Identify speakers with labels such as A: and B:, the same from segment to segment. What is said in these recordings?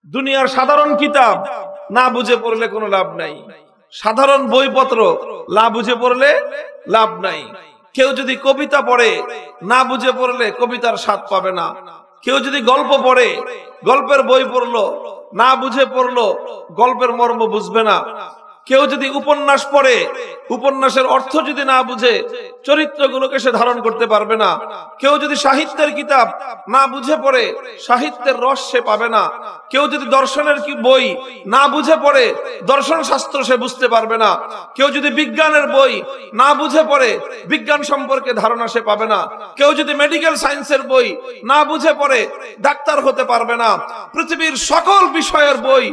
A: দুনিয়ার সাধারণ কিতাব না বুঝে পড়লে কোনো লাভ নাই, সাধারণ বইপত্র না বুঝে পড়লে লাভ নাই। কেউ যদি কবিতা পড়ে না বুঝে পড়লে কবিতার স্বাদ পাবে না। কেউ যদি গল্প পড়ে, গল্পের বই পড়লো না বুঝে পড়লো, গল্পের মর্ম বুঝবে না। কেউ যদি উপন্যাস পড়ে, উপন্যাসের অর্থ যদি না বুঝে চরিত্রগুলোকে সে ধারণ করতে পারবে না। কেউ যদি সাহিত্যের কিতাব না বুঝে পড়ে সাহিত্যের রস সে পাবে না। কেউ যদি দর্শনের কি বই না বুঝে পড়ে দর্শন শাস্ত্র সে বুঝতে পারবে না। কেউ যদি বিজ্ঞানের বই না বুঝে পড়ে বিজ্ঞান সম্পর্কে ধারণা সে পাবে না। কেউ যদি মেডিকেল সায়েন্সের বই না বুঝে পড়ে ডাক্তার হতে পারবে না। পৃথিবীর সকল বিষয়ের বই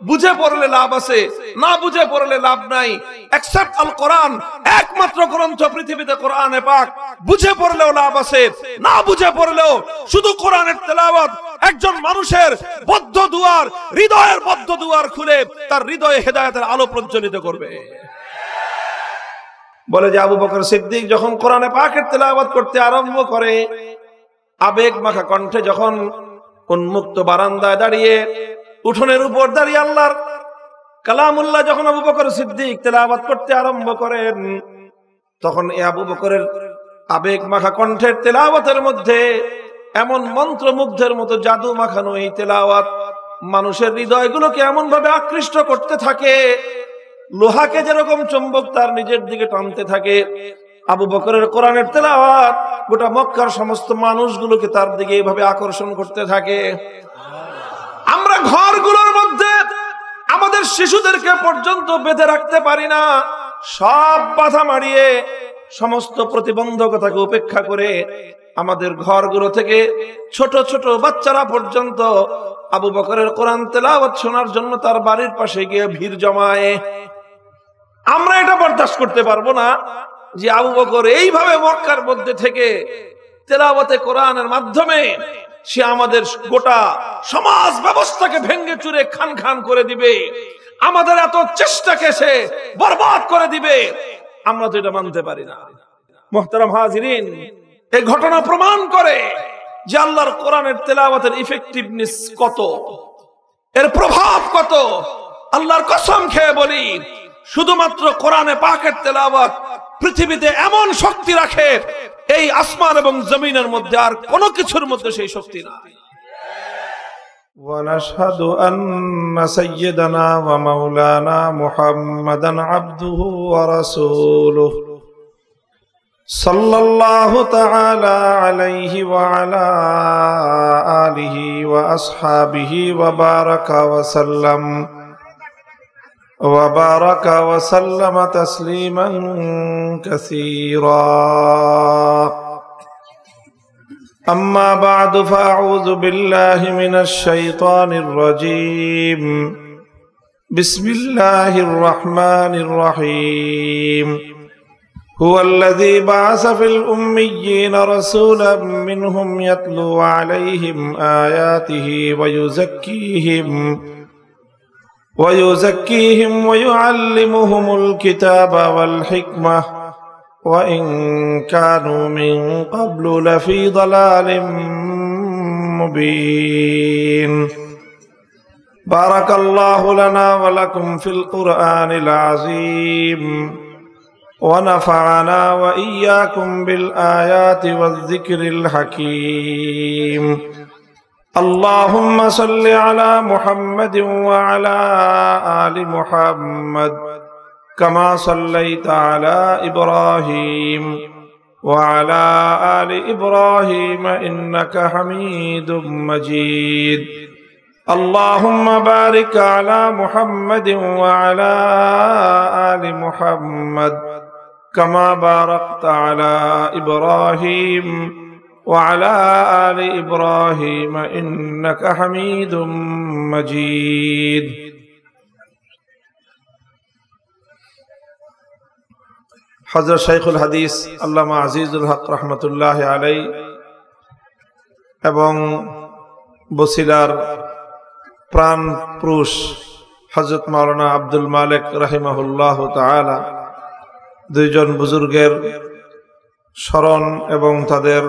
A: বুঝে পড়লে লাভ আছে, না বুঝে পড়লে লাভ নাই। এক্সেপ্ট আল কোরআন, একমাত্র গ্রন্থ পৃথিবীতে কোরআনে পাক, বুঝে পড়লেও লাভ আছে, না বুঝে পড়লেও শুধু কোরআনের তেলাওয়াত একজন মানুষের বদ্ধ দুয়ার, হৃদয়ের বদ্ধ দুয়ার খুলে তার হৃদয়ে হেদায়েতের আলো প্রজ্বলিত করবে। বলে যে আবু বকর সিদ্দিক যখন কোরআনে পাকের তেলাওয়াত করতে আরম্ভ করে, আবেগ মাখা কণ্ঠে যখন উন্মুক্ত বারান্দায় দাঁড়িয়ে, উঠোনের উপর দাঁড়িয়ে আল্লাহর কালামুল্লাহ যখন আবু বকর সিদ্দিক তেলাওয়াত করতে আরম্ভ করেন, তখন এই আবু বকরের আবেগ মাখা কণ্ঠের তেলাওয়াতের মধ্যে এমন মন্ত্রমুগ্ধের মতো জাদু মাখানো এই তেলাওয়াত মানুষের হৃদয়গুলোকে এমন ভাবে আকৃষ্ট করতে থাকে, লোহাকে যেরকম চুম্বক তার নিজের দিকে টানতে থাকে, আবু বকরের কোরআনের তেলাওয়াত গোটা মক্কার সমস্ত মানুষগুলোকে তার দিকে এইভাবে আকর্ষণ করতে থাকে। আমরা ঘরগুলোর মধ্যে আমাদের শিশুদেরকে পর্যন্ত বেঁধে রাখতে পারি না। সব বাধা মারিয়ে, সমস্ত প্রতিবন্ধকতাকে উপেক্ষা করে আমাদের ঘরগুলো থেকে ছোট ছোট বাচ্চারা পর্যন্ত আবু বকরের কোরআন তেলাওয়াত শোনার জন্য তার বাড়ির পাশে গিয়ে ভিড় জমায়। আমরা এটা বরদাস্ত করতে পারবো না যে আবু বকর এইভাবে মক্কার মধ্যে থেকে তেলাওয়াতে কোরআনের মাধ্যমে সে আমাদের গোটা সমাজ ব্যবস্থাকে ভেঙ্গে চুরে খান খান করে দিবে, আমাদের এত চেষ্টাকে সে বরবাদ করে দিবে। আমরা তো এটা মানতে পারি না। মুহতারাম হাজিরিন, এই ঘটনা প্রমাণ করে যে আল্লাহর কোরআনের তেলাওয়াতের ইফেক্টিভনেস কত, এর প্রভাব কত। আল্লাহর কসম খেয়ে বলি, শুধুমাত্র কোরআনে পাকের তেলাওয়াত পৃথিবীতে এমন শক্তি রাখে, এই আসমান এবং জমিনের মধ্যে আর কোনো কিছুর মধ্যে সেই শক্তি নাই।
B: ونشهد أن سيدنا ومولانا محمدا عبده ورسوله صلى الله تعالى عليه وعلى آله وأصحابه وبارك وسلم تسليما كثيرا. أما بعد فأعوذ بالله من الشيطان الرجيم. بسم الله الرحمن الرحيم. هو الذي بعث في الأميين رسولا منهم يتلو عليهم آياته ويزكيهم ويعلمهم الكتاب والحكمة وإن كانوا من قبل لفي ضلال مبين. بارك الله لنا ولكم في القرآن العظيم ونفعنا وإياكم بالآيات والذكر الحكيم. اللهم صل على محمد وعلى آل محمد كما صليت على إبراهيم وعلى آل إبراهيم إنك حميد مجيد. اللهم بارك على محمد وعلى آل محمد كما باركت على إبراهيم وعلى آل إبراهيم إنك حميد مجيد. হযরত শাইখুল হাদিস আল্লামা আজিজুল হক রহমতুল্লাহ আলাই এবং বসিলার প্রাণ পুরুষ হযরত মাওলানা আব্দুল মালিক রাহিমাহুল্লাহ তাআলা, দুইজন বুজুর্গের স্মরণ এবং তাদের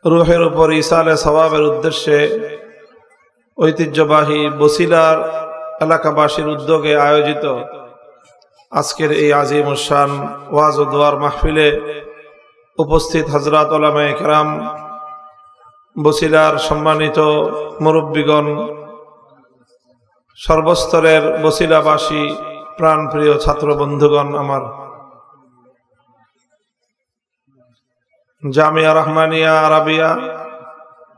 B: রূহের উপর ইসালে সওয়াবের উদ্দেশ্যে
A: ঐতিহ্যবাহী বছিলার এলাকাবাসীর উদ্যোগে আয়োজিত আজকের এই আজিম শান ওয়াজ ও দোয়ার মাহফিলে উপস্থিত হযরত উলামায়ে কেরাম, বছিলার সম্মানিত মুরব্বীগণ, সর্বস্তরের বছিলাবাসী, প্রাণপ্রিয় ছাত্র বন্ধুগণ, আমার জামিয়া রহমানিয়া আরাবিয়া,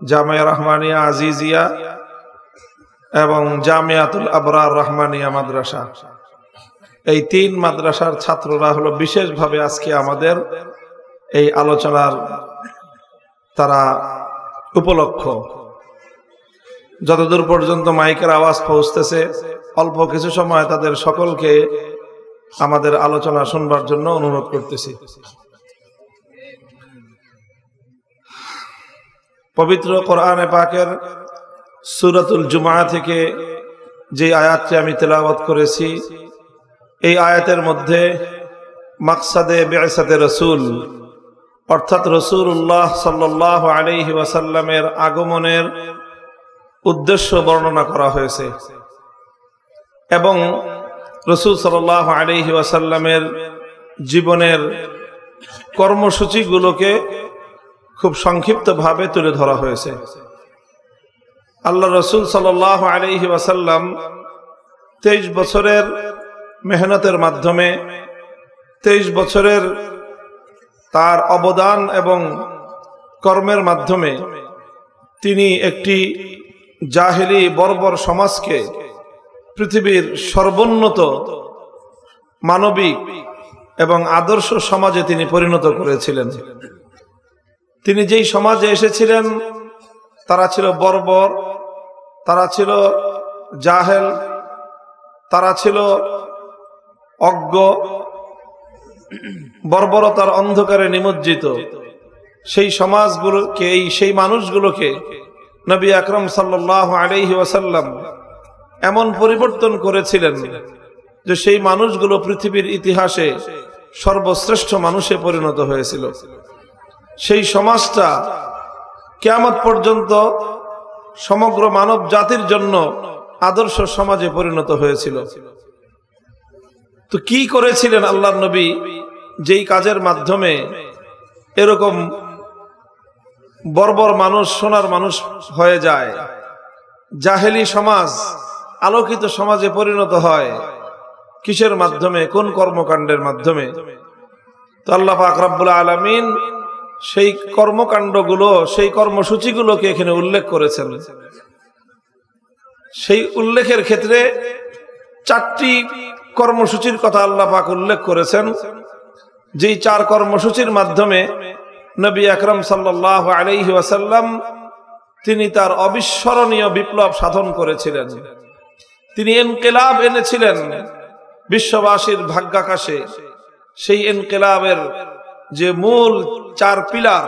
A: জামিয়া রহমানিয়া আজিজিয়া এবং জামিয়াতুল আবরার রহমানিয়া মাদ্রাসা, এই তিন মাদ্রাসার ছাত্ররা হলো বিশেষভাবে আজকে আমাদের এই আলোচনার তারা উপলক্ষ। যতদূর পর্যন্ত মাইকের আওয়াজ পৌঁছতেছে, অল্প কিছু সময় তাদের সকলকে আমাদের আলোচনা শুনবার জন্য অনুরোধ করতেছি। পবিত্র কোরআনে পাকের সূরাতুল জুমআ থেকে যে আয়াতটি আমি তেলাওয়াত করেছি, এই আয়াতের মধ্যে মাকসাদে বিআসাতে রাসূল অর্থাৎ রাসূলুল্লাহ সাল্লাল্লাহু আলাইহি ওয়াসাল্লামের আগমনের উদ্দেশ্য বর্ণনা করা হয়েছে এবং রাসূল সাল্লাল্লাহু আলাইহি ওয়াসাল্লামের জীবনের কর্মসূচিগুলোকে খুব সংক্ষিপ্তভাবে তুলে ধরা হয়েছে। আল্লাহ রাসূল সাল্লাল্লাহু আলাইহি ওয়াসাল্লাম 23 বছরের মেহনতের মাধ্যমে, 23 বছরের তার অবদান এবং কর্মের মাধ্যমে তিনি একটি জাহেলি বর্বর সমাজকে পৃথিবীর সর্বোন্নত মানবিক এবং আদর্শ সমাজে তিনি পরিণত করেছিলেন। তিনি যেই সমাজে এসেছিলেন তারা ছিল বর্বর, তারা ছিল জাহেল, তারা ছিল অজ্ঞ, বর্বরতার অন্ধকারে নিমজ্জিত। সেই সমাজগুলোকে, সেই মানুষগুলোকে নবী আকরাম সাল্লাল্লাহু আলাইহি ওয়াসাল্লাম এমন পরিবর্তন করেছিলেন যে সেই মানুষগুলো পৃথিবীর ইতিহাসে সর্বশ্রেষ্ঠ মানুষে পরিণত হয়েছিল। সেই সমাজটা কিয়ামত পর্যন্ত সমগ্র মানব জাতির জন্য আদর্শ সমাজে পরিণত হয়েছিল। তো কি করেছিলেন আল্লাহর নবী যেই কাজের মাধ্যমে এরকম বর্বর মানুষ সোনার মানুষ হয়ে যায়, জাহেলি সমাজ আলোকিত সমাজে পরিণত হয়? কিসের মাধ্যমে, কোন কর্মকাণ্ডের মাধ্যমে? তো আল্লাহ পাক রব্বুল আলামিন সেই কর্মকাণ্ডগুলো, সেই কর্মসূচিগুলোকে এখানে উল্লেখ করেছেন। সেই উল্লেখের ক্ষেত্রে 4টি কর্মসূচির কথা আল্লাহ পাক উল্লেখ করেছেন, যেই 4 কর্মসূচির মাধ্যমে নবী আকরাম সাল্লাল্লাহু আলাইহি ওয়াসাল্লাম তিনি তার অবিস্মরণীয় বিপ্লব সাধন করেছিলেন। তিনি ইনকিলাব এনেছিলেন বিশ্ববাসীর ভাগ্যাকাশে। সেই ইনকিলাবের যে মূল 4 পিলার,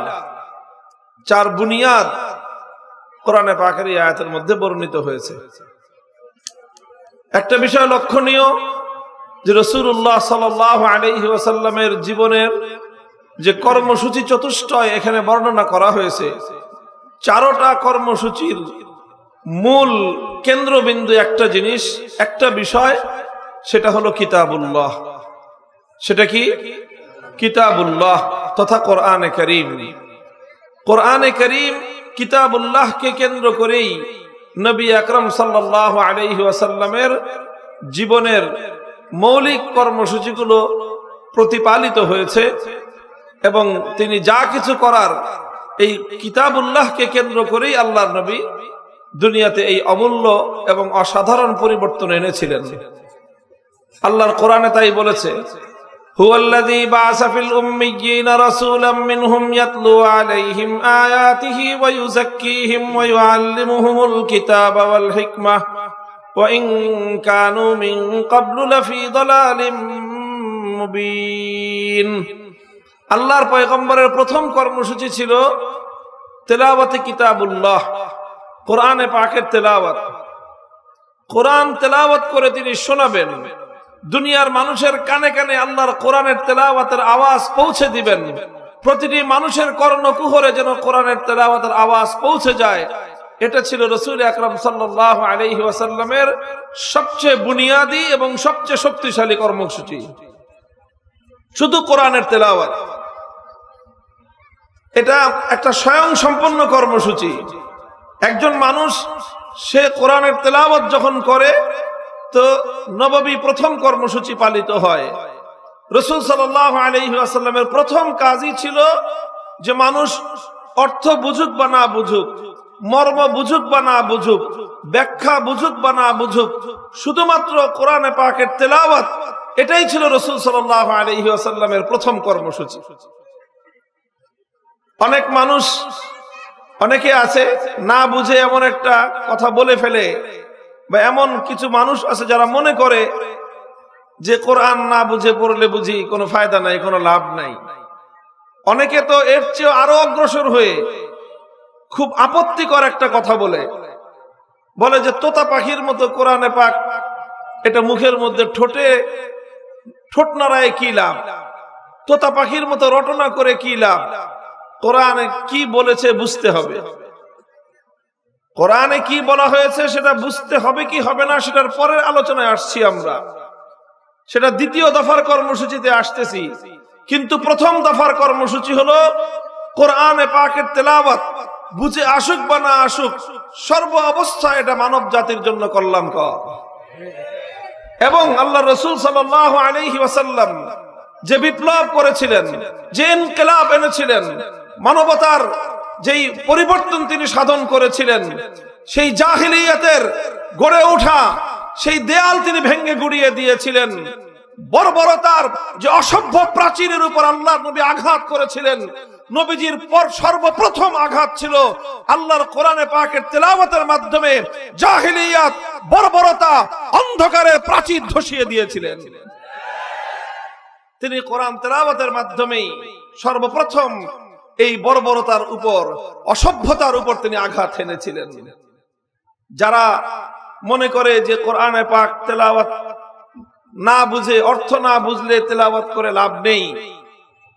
A: 4 বুনিয়াদ কোরআনে পাকের এই আয়াতের মধ্যে বর্ণিত হয়েছে। একটা বিষয় লক্ষণীয় যে রাসূলুল্লাহ সাল্লাল্লাহু আলাইহি ওয়াসাল্লামের জীবনের যে কর্মসূচি চতুষ্টয় এখানে বর্ণনা করা হয়েছে, 4টা কর্মসূচির মূল কেন্দ্রবিন্দু একটা জিনিস, একটা বিষয়, সেটা হলো কিতাবুল্লাহ। সেটা কি? কিতাবুল্লাহ তথা কোরআনে কারীম। কোরআনে কারীম কিতাবুল্লাহকে কেন্দ্র করেই নবী আকরাম সাল্লাল্লাহু আলাইহি ওয়াসাল্লামের জীবনের মৌলিক কর্মসূচিগুলো প্রতিপালিত হয়েছে এবং তিনি যা কিছু করার এই কিতাবুল্লাহকে কেন্দ্র করেই আল্লাহর নবী দুনিয়াতে এই অমূল্য এবং অসাধারণ পরিবর্তন এনেছিলেন। আল্লাহর কোরআনে তাই বলেছে, হুয়াল্লাযী বা'আসা ফিল উম্মিয়্যিনা রাসূলাম মিনহুম ইয়াতলু আলাইহিম আয়াতিহি ওয়া ইউযাক্কিহিম ওয়া ইউআল্লিমুহুমুল কিতাবা ওয়াল হিকমাহ ওয়া ইন কানু মিন ক্বাবলু লাফি যালালিম মুবিন। আল্লাহর পয়গম্বরের প্রথম কর্মসূচি ছিল তেলাওয়াতে কিতাবুল্লাহ, কোরআনে পাকের তেলাওয়াত। কোরআন তেলাওয়াত করে তিনি শোনাবেন, দুনিয়ার মানুষের কানে কানে আল্লাহর কোরআনের তেলাওয়াতের আওয়াজ পৌঁছে দিবেন। প্রতিটি মানুষের কর্ণকুহরে যেন কোরআনের তেলাওয়াতের আওয়াজ পৌঁছে যায়, এটা ছিল রাসূল আকরাম সাল্লাল্লাহু আলাইহি ওয়াসাল্লামের সবচেয়ে বুনিয়াদি এবং সবচেয়ে শক্তিশালী কর্মসূচি, শুধু কোরআনের তেলাওয়াত। এটা একটা স্বয়ং সম্পন্ন কর্মসূচি। একজন মানুষ সে কোরআনের তেলাওয়াত যখন করে তো নববী প্রথম কর্মসূচি পালিত হয়। রাসূল সাল্লাল্লাহু আলাইহি ওয়াসাল্লামের প্রথম কাজই ছিল যে মানুষ অর্থ বুঝুক বা না বুঝুক, মর্ম বুঝুক বা না বুঝুক, ব্যাখ্যা বুঝুক বা না বুঝুক, শুধুমাত্র কোরআনে পাকের তেলাওয়াত, এটাই ছিল রাসূল সাল্লাল্লাহু আলাইহি ওয়াসাল্লামের প্রথম কর্মসূচি। অনেক মানুষ, অনেকে আছে না বুঝে এমন একটা কথা বলে ফেলে, বা এমন কিছু মানুষ আছে যারা মনে করে যে কোরআন না বুঝে পড়লে বুঝি কোনো ফায়দা নাই, কোনো লাভ নাই। অনেকে তো এর চেয়ে আরো অগ্রসর হয়ে খুব আপত্তিকর একটা কথা বলে যে তোতা পাখির মতো কোরআনে পাক এটা মুখের মধ্যে ঠোঁট নাড়ায় কি লাভ, তোতা পাখির মতো রটনা করে কি লাভ, কোরআনে কি বলেছে বুঝতে হবে, কোরআনে কি বলা হয়েছে সেটা বুঝতে হবে কি হবে না সেটার পরের আলোচনায় আসছি আমরা, সেটা দ্বিতীয় দফার কর্মসূচিতে আসতেছি। কিন্তু প্রথম দফার কর্মসূচি হলো কোরআনে পাকের তেলাওয়াত বুঝে আসুক বা না আসুক, সর্ব অবস্থায় এটা মানব জাতির জন্য কল্যাণকর। এবং আল্লাহ রাসূল সাল্লাল্লাহু আলাইহি ওয়াসাল্লাম যে বিপ্লব করেছিলেন, যে ইনকিলাব এনেছিলেন, মানবতার যেই পরিবর্তন তিনি সাধন করেছিলেন, সেই জাহিলিয়াতের গড়ে ওঠা সেই দেয়াল তিনি ভেঙে গুড়িয়ে দিয়েছিলেন। বর্বরতার যে অসভ্য প্রাচীরের উপর আল্লাহ নবী আঘাত করেছিলেন, নবীজির পর সর্বপ্রথম আঘাত ছিল আল্লাহর কোরআনে পাকের তেলাওয়াতের মাধ্যমে জাহিলিয়াত, বর্বরতা, অন্ধকারের প্রাচীর ধসিয়ে দিয়েছিলেন। তিনি কোরআন তেলাওয়াতের মাধ্যমেই সর্বপ্রথম এই বর্বরতার উপর, অসভ্যতার উপর তিনি আঘাত এনেছিলেন। যারা মনে করে যে কোরআনে পাক তেলাওয়াত না বুঝে, অর্থ না বুঝলে তেলাওয়াত করে লাভ নেই,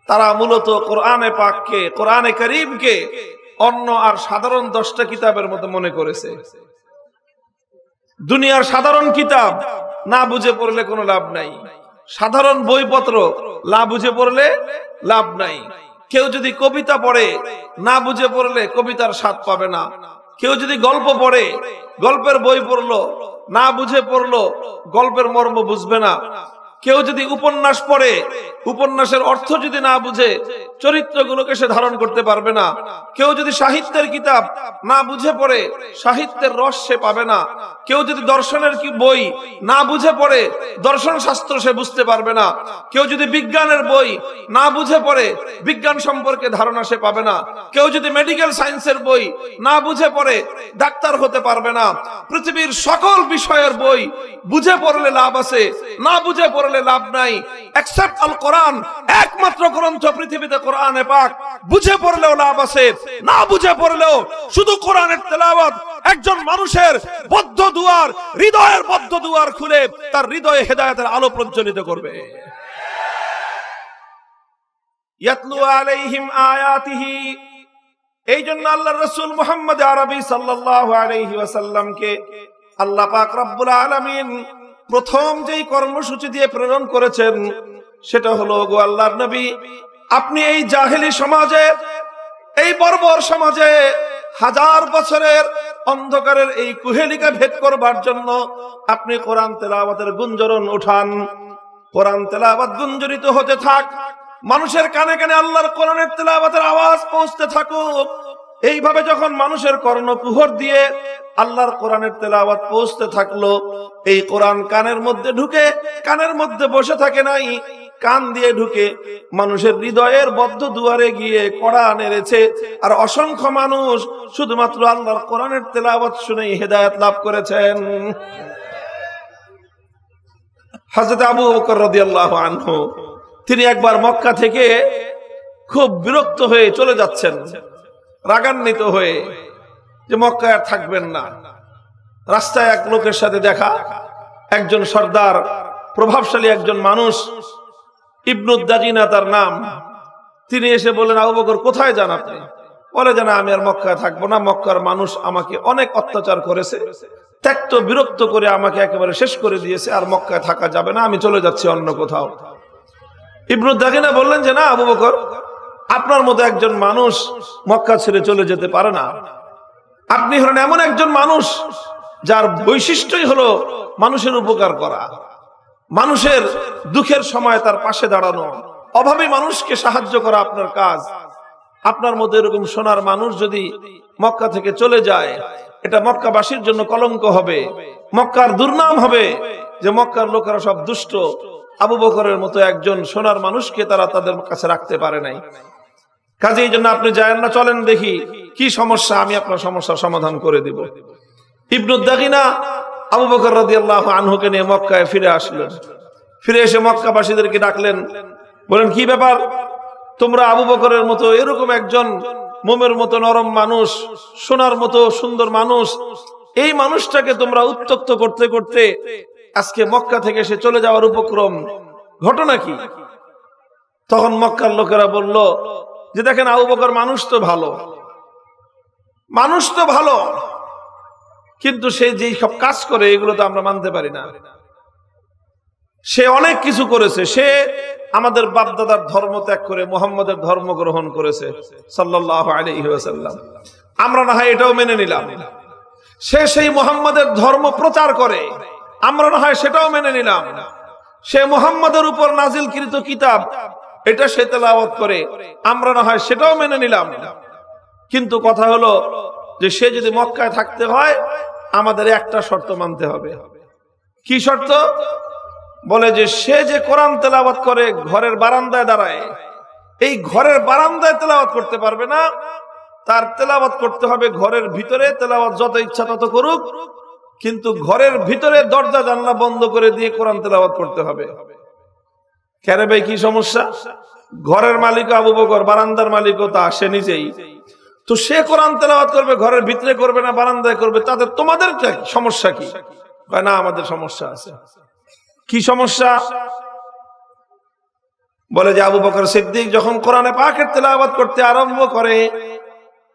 A: তারা মূলত কোরআনে পাককে, কোরআনে কারীমকে অন্য আর সাধারণ 10টা কিতাবের মতো মনে করেছে। দুনিয়ার সাধারণ কিতাব না বুঝে পড়লে কোনো লাভ নাই, সাধারণ বইপত্র না বুঝে পড়লে লাভ নাই। কেউ যদি কবিতা পড়ে না বুঝে পড়লে কবিতার স্বাদ পাবে না। কেউ যদি গল্প পড়ে, গল্পের বই পড়লো না বুঝে পড়লো, গল্পের মর্ম বুঝবে না। কেউ যদি উপন্যাস পড়ে, উপন্যাসের অর্থ যদি না বুঝে, চরিত্রগুলোকে সে ধারণ করতে পারবে না। কেউ যদি সাহিত্যের কিতাব না বুঝে পড়ে, সাহিত্যের রস সে পাবে না। কেউ যদি দর্শনের বই না বুঝে পড়ে, দর্শন শাস্ত্র সে বুঝতে পারবে না। কেউ যদি বিজ্ঞানের বই না বুঝে পড়ে, বিজ্ঞান সম্পর্কে ধারণা সে পাবে না। কেউ যদি মেডিকেল সায়েন্সের বই না বুঝে পড়ে, ডাক্তার হতে পারবে না। পৃথিবীর সকল বিষয়ের বই বুঝে পড়লে লাভ আছে, না বুঝে পড়লে লাভ নাই, এক্সেপ্ট আল কোরআন। একমাত্র গ্রন্থ পৃথিবীতে কোরআনে পাক, বুঝে পড়লেও লাভ আছে, না বুঝে পড়লেও শুধু কোরআনের তেলাওয়াত একজন মানুষের বদ্ধ দুয়ার, হৃদয়ের বদ্ধ দুয়ার খুলে তার হৃদয়ে হেদায়েতের আলো প্রজ্বলিত করবে। ইয়াতলু আলাইহিম আয়াতিহি, এই জন্য আল্লাহর রাসূল মুহাম্মদ আরবি সাল্লাল্লাহু আলাইহি ওয়াসাল্লামকে আল্লাহ পাক রব্বুল আলামিন প্রথম যেই কর্মসূচি দিয়ে প্রেরণ করেছেন সেটা হলো, গো আল্লাহর নবী, আপনি এই জাহেলি সমাজে, এই বর্বর সমাজে 1000 বছরের অন্ধকারের এই কুহেলিকা ভেদ করবার জন্য আপনি কোরআন তেলাওয়াতের গুঞ্জরণ উঠান। কোরআন তেলাওয়াত গুঞ্জরিত হতে থাক, মানুষের কানে কানে আল্লাহর কোরআনের তেলাওয়াতের আওয়াজ পৌঁছতে থাকুক। এইভাবে যখন মানুষের কর্ণকুহর দিয়ে আল্লাহর কোরআনের তেলাওয়াত পৌঁছতে থাকলো, এই কোরআন কানের মধ্যে ঢুকে, কানের মধ্যে বসে থাকে নাই, কান দিয়ে ঢুকে মানুষের হৃদয়ের বদ্ধ দুয়ারে গিয়ে কড়া নেড়েছে। আর অসংখ্য মানুষ শুধুমাত্র আল্লাহর কোরআনের তেলাওয়াত শুনেই হেদায়েত লাভ করেছেন। হযরত আবু বকর রাদিয়াল্লাহু আনহু, তিনি একবার মক্কা থেকে খুব বিরক্ত হয়ে চলে যাচ্ছেন, রাগান্বিত হয়ে যে মক্কায় আর থাকবেন না। রাস্তায় এক লোকের সাথে দেখা, একজন সর্দার, প্রভাবশালী একজন মানুষ, ইবনুদ দাজিনা তার নাম। তিনি এসে বললেন, আবু বকর কোথায় যান আপনি? বলে যে না, আমি আর মক্কায় থাকবো না, মক্কার মানুষ আমাকে অনেক অত্যাচার করেছে, ত্যক্ত বিরক্ত করে আমাকে একেবারে শেষ করে দিয়েছে, আর মক্কায় থাকা যাবে না, আমি চলে যাচ্ছি অন্য কোথাও। ইবনু দাগিনা বললেন যে না আবু বকর, আপনার মতো একজন মানুষ মক্কা ছেড়ে চলে যেতে পারে না। আপনি হলেন এমন একজন মানুষ যার বৈশিষ্ট্যই হলো মানুষের উপকার করা, মানুষের দুঃখের সময় তার পাশে দাঁড়ানো, অভাবী মানুষকে সাহায্য করা আপনার কাজ। আপনার মতো এরকম সোনার মানুষ যদি মক্কা থেকে চলে যায়, এটা মক্কাবাসীর জন্য কলঙ্ক হবে, মক্কার দুর্নাম হবে যে মক্কার লোকেরা সব দুষ্ট। আবু বকরের মতো একজন সোনার মানুষকে তারা তাদের কাছে রাখতে পারে নাই। কাজে এই জন্য আপনি যায়েন না, চলেন দেখি কি সমস্যা, আমি আপনার সমস্যার সমাধান করে দিব। ইবনু দাগিনা আবু বকর রাদিয়াল্লাহু আনহুকে নিয়ে মক্কায় ফিরে আসলেন। ফিরে এসে মক্কাবাসীদেরকে ডাকলেন, বলেন কি ব্যাপার, তোমরা আবু বকরের মতো এরকম একজন মোমের মতো নরম মানুষ, সোনার মতো সুন্দর মানুষ, এই মানুষটাকে তোমরা উত্ত্যক্ত করতে করতে আজকে মক্কা থেকে সে চলে যাওয়ার উপক্রম, ঘটনা কি? তখন মক্কার লোকেরা বলল যে দেখেন আবু বকর মানুষ তো ভালো, মানুষ তো ভালো, কিন্তু সে যেই সব কাজ করে এগুলো তো আমরা মানতে পারি না। সে অনেক কিছু করেছে, সে আমাদের বাপদাদার ধর্ম ত্যাগ করে মুহাম্মদের ধর্ম গ্রহণ করেছে সাল্লাল্লাহু আলাইহি ওয়াসাল্লাম, আমরা না হয় এটাও মেনে নিলাম। সে সেই মুহাম্মদের ধর্ম প্রচার করে, আমরা না হয় সেটাও মেনে নিলাম। সে মুহাম্মদের উপর নাজিলকৃত কিতাব এটা সে তেলাওয়াত করে, আমরা না হয় সেটাও মেনে নিলাম। কিন্তু কথা হলো যে সে যদি মক্কায় থাকতে হয় আমাদের একটা শর্ত মানতে হবে। কি শর্ত? বলে যে সে যে কোরআন তেলাওয়াত করে ঘরের বারান্দায় দাঁড়ায়, এই ঘরের বারান্দায় তেলাওয়াত করতে পারবে না, তার তেলাওয়াত করতে হবে ঘরের ভিতরে। তেলাওয়াত যত ইচ্ছা তত করুক, কিন্তু ঘরের ভিতরে দরজা জানলা বন্ধ করে দিয়ে কোরআন তেলাওয়াত করতে হবে। কেন ভাই, কি সমস্যা? ঘরের মালিক আবু বকর, বারান্দার মালিকও তা সে নিজেই, তো সে কোরআন তেলাওয়াত করবে ঘরের ভিতরে করবে না বারান্দায় করবে, তাতে তোমাদের সমস্যা কি? না, আমাদের সমস্যা আছে। কি সমস্যা? বলে যে আবু বকর সিদ্দিক যখন কোরআনে পাকের তেলাওয়াত করতে আরম্ভ করে,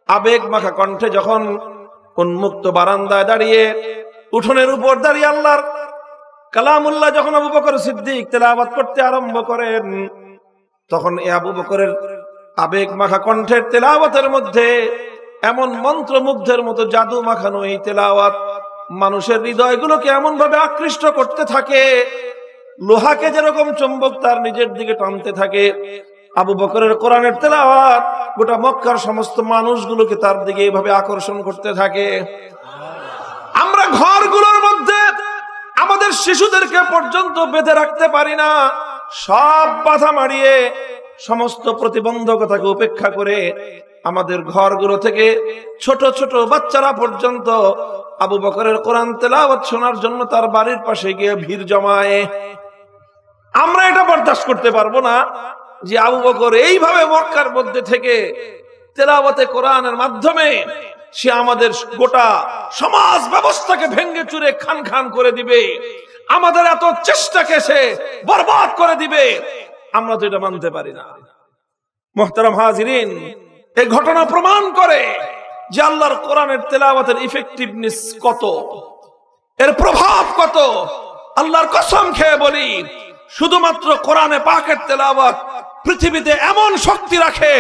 A: আবেগ মাখা কণ্ঠে যখন উন্মুক্ত বারান্দায় দাঁড়িয়ে, উঠোনের উপর দাঁড়িয়ে আল্লাহর কালামুল্লাহ যখন আবু বকর সিদ্দিক তেলাওয়াত করতে আরম্ভ করেন, তখন এই আবু বকরের আবেগ মাখা কণ্ঠের তেলাওয়াতের মধ্যে এমন মন্ত্রমুগ্ধের মতো জাদু মাখানো এই তেলাওয়াত মানুষের হৃদয়গুলোকে এমন ভাবে আকৃষ্ট করতে থাকে, লোহাকে যেরকম চুম্বক তার নিজের দিকে টানতে থাকে, আবু বকরের কোরআনের তেলাওয়াত গোটা মক্কার সমস্ত মানুষগুলোকে তার দিকে এইভাবে আকর্ষণ করতে থাকে। আমরা ঘরগুলোর মধ্যে আমাদের শিশুদেরকে পর্যন্ত বেঁধে রাখতে পারি না, সব বাধা মারিয়ে সমস্ত প্রতিবন্ধকতাকে উপেক্ষা করে আমাদের ঘরগুলো থেকে ছোট ছোট বাচ্চারা পর্যন্ত আবু বকরের কোরআন তেলাওয়াত শোনার জন্য তার বাড়ির পাশে গিয়ে ভিড় জমায়। আমরা এটা বরদাস্ত করতে পারবো না যে আবু বকর এইভাবে মক্কার মধ্যে থেকে তেলাওয়াতে কোরআনের মাধ্যমে সে আমাদের গোটা সমাজ ব্যবস্থাকে ভেঙে চুরে খান খান করে দিবে, আমাদের এত চেষ্টাকে সে বরবাদ করে দিবে। আমরা তো এটা মানতে পারি না। মুহতারাম হাজিরিন, এই ঘটনা প্রমাণ করে যে আল্লাহর কোরআনের তেলাওয়াতের ইফেক্টিভনেস কত, এর প্রভাব কত। আল্লাহর কসম খেয়ে বলি, শুধুমাত্র কোরআনে পাকের তেলাওয়াত পৃথিবীতে এমন শক্তি রাখে,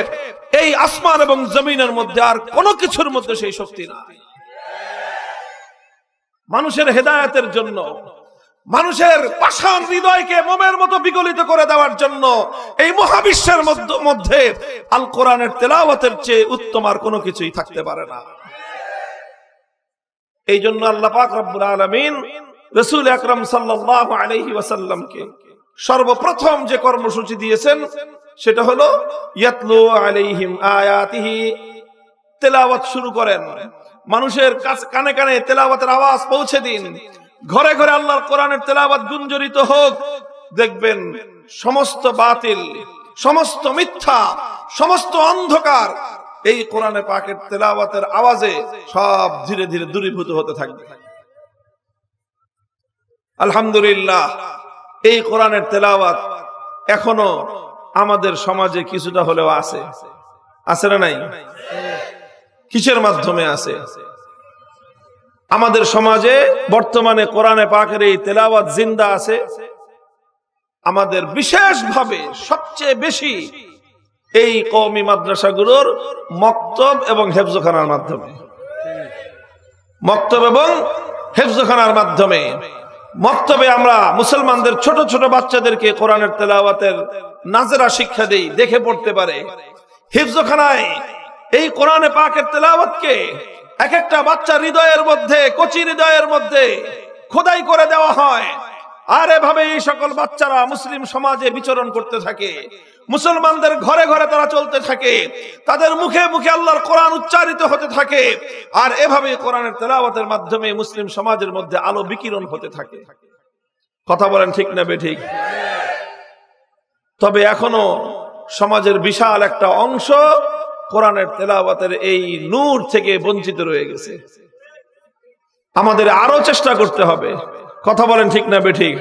A: এই আসমান এবং জমিনের মধ্যে আর কোনো কিছুর মধ্যে সেই শক্তি নাই। মানুষের হেদায়েতের জন্য, মানুষের পাষাণ হৃদয়কে মোমের মতো বিগলিত করে দেওয়ার জন্য এই মহাবিশ্বের মধ্যে আল কোরআনের তেলাওয়াতের চেয়ে উত্তম আর কোনো কিছুই থাকতে পারে না। এই জন্য আল্লাহ পাক রব্বুল আলামিন রাসূল আকরাম সাল্লাল্লাহু আলাইহি ওয়াসাল্লামকে সর্বপ্রথম যে কর্মসূচি দিয়েছেন সেটা হলো ইয়াতলু আলাইহিম আয়াতিহি, তেলাওয়াত শুরু করেন, মানুষের কানে কানে তেলাওয়াতের আওয়াজ পৌঁছে দিন, ঘরে ঘরে আল্লাহর কোরআনের তেলাওয়াত গুঞ্জরিত হোক। দেখবেন সমস্ত বাতিল, সমস্ত মিথ্যা, সমস্ত অন্ধকার এই কোরআনে পাকের তেলাওয়াতের আওয়াজে সব ধীরে ধীরে দূরীভূত হতে থাকবে। আলহামদুলিল্লাহ, এই কোরআনের তেলাওয়াত এখনো আমাদের সমাজে কিছুটা হলেও আছে, আছে না নাই? কিসের মাধ্যমে আছে? আমাদের সমাজে বর্তমানে কোরআনে পাকের এই তেলাওয়াত জিন্দা আছে আমাদের বিশেষভাবে সবচেয়ে বেশি এই কওমি মাদ্রাসাগুলোর মক্তব এবং হেফজখানার মাধ্যমে। মক্তব এবং হেফজখানার মাধ্যমে। মক্তবে আমরা মুসলমানদের ছোট ছোট বাচ্চাদেরকে কোরআনের তেলাওয়াতের নাজেরা শিক্ষা দেই, দেখে পড়তে পারে। হিফজখানায় এই কোরআনে পাকের তেলাওয়াতকে এক একটা বাচ্চা হৃদয়ের মধ্যে, কচি হৃদয়ের মধ্যে খোদাই করে দেওয়া হয়। আর এভাবে এই সকল বাচ্চারা মুসলিম সমাজে বিচরণ করতে থাকে, মুসলমানদের ঘরে ঘরে তারা চলতে থাকে, তাদের মুখে মুখে আল্লাহর কোরআন উচ্চারিত হতে থাকে। আর এভাবে কোরআনের তেলাওয়াতের মাধ্যমে মুসলিম সমাজের মধ্যে আলো বিকিরণ হতে থাকে। কথা বলেন ঠিক না বেঠিক? তবে এখনো সমাজের বিশাল একটা অংশ কোরআনের তেলাওয়াতের এই নূর থেকে বঞ্চিত রয়ে গেছে। আমাদের আরো চেষ্টা করতে হবে। কথা বলেন ঠিক না বেঠিক?